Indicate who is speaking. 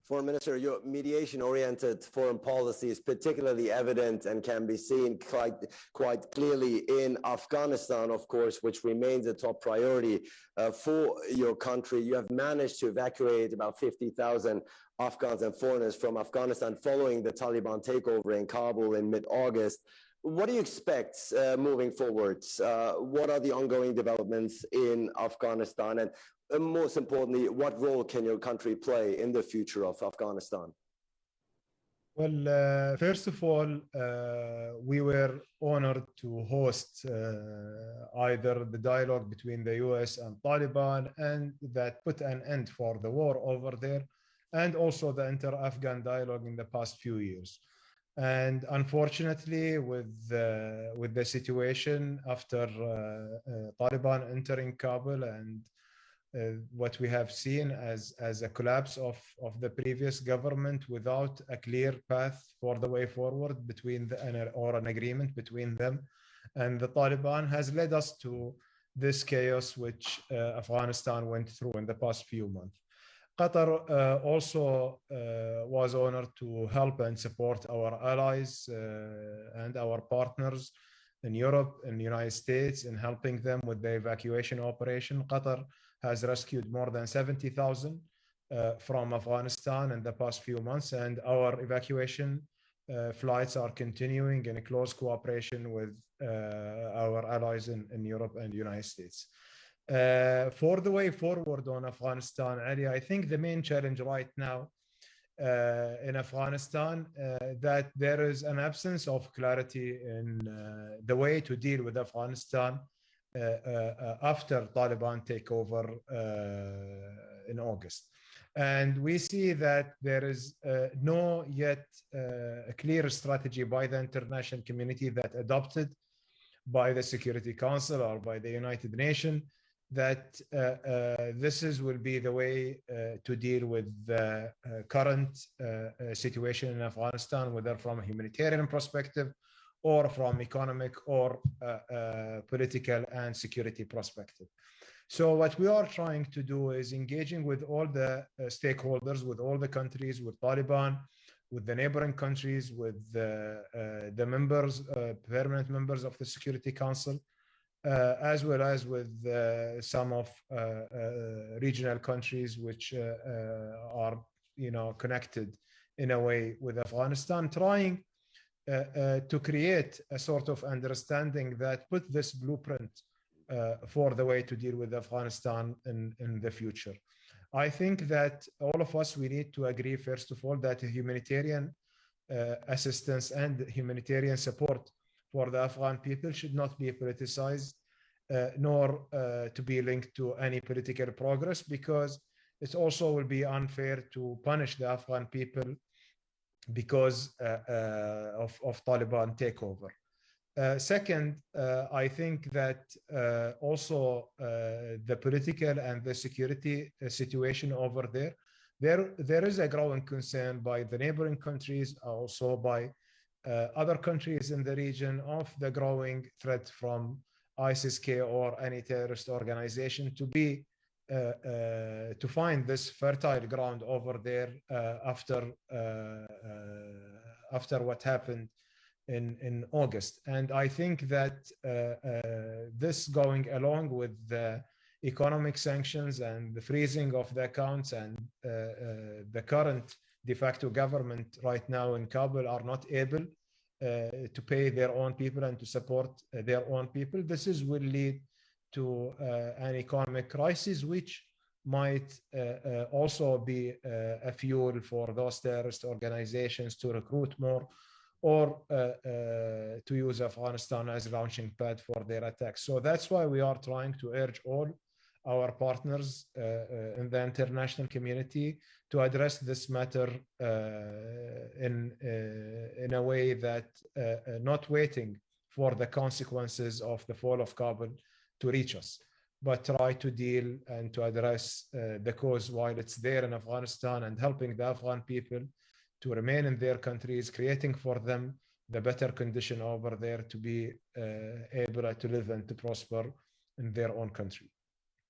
Speaker 1: Foreign Minister, your mediation-oriented foreign policy is particularly evident and can be seen quite clearly in Afghanistan, of course, which remains a top priority for your country. You have managed to evacuate about 50,000 Afghans and foreigners from Afghanistan following the Taliban takeover in Kabul in mid-August. What do you expect moving forward? What are the ongoing developments in Afghanistan? And most importantly, what role can your country play in the future of Afghanistan?
Speaker 2: Well, first of all, we were honored to host either the dialogue between the US and Taliban, and that put an end for the war over there, and also the inter-Afghan dialogue in the past few years. And unfortunately, with the situation after Taliban entering Kabul and what we have seen as a collapse of the previous government without a clear path for the way forward or an agreement between them and the Taliban has led us to this chaos which Afghanistan went through in the past few months. Qatar also was honored to help and support our allies and our partners in Europe and the United States in helping them with the evacuation operation. Qatar has rescued more than 70,000 from Afghanistan in the past few months, and our evacuation flights are continuing in a close cooperation with our allies in Europe and the United States. For the way forward on Afghanistan, Ali, I think the main challenge right now in Afghanistan that there is an absence of clarity in the way to deal with Afghanistan after Taliban takeover in August. And we see that there is no yet a clear strategy by the international community that adopted by the Security Council or by the United Nations that will be the way to deal with the current situation in Afghanistan, whether from a humanitarian perspective or from economic or political and security perspective. So what we are trying to do is engaging with all the stakeholders, with all the countries, with Taliban, with the neighboring countries, with the members, permanent members of the Security Council, as well as with some of regional countries which are, connected in a way with Afghanistan, trying to create a sort of understanding that put this blueprint for the way to deal with Afghanistan in the future. I think that all of us, we need to agree, first of all, that humanitarian assistance and humanitarian support for the Afghan people should not be politicized, nor to be linked to any political progress, because it also will be unfair to punish the Afghan people because of Taliban takeover. Second, I think that also the political and the security situation over there is a growing concern by the neighboring countries, also by other countries in the region, of the growing threat from ISIS-K or any terrorist organization to find this fertile ground over there after what happened in August. And I think that this going along with the economic sanctions and the freezing of the accounts and the current de facto government right now in Kabul are not able to pay their own people and to support their own people. This will lead to an economic crisis, which might also be a fuel for those terrorist organizations to recruit more or to use Afghanistan as a launching pad for their attacks. So that's why we are trying to urge all our partners in the international community to address this matter in a way that not waiting for the consequences of the fall of Kabul to reach us, but try to deal and to address the cause while it's there in Afghanistan, and helping the Afghan people to remain in their countries, creating for them the better condition over there to be able to live and to prosper in their own country.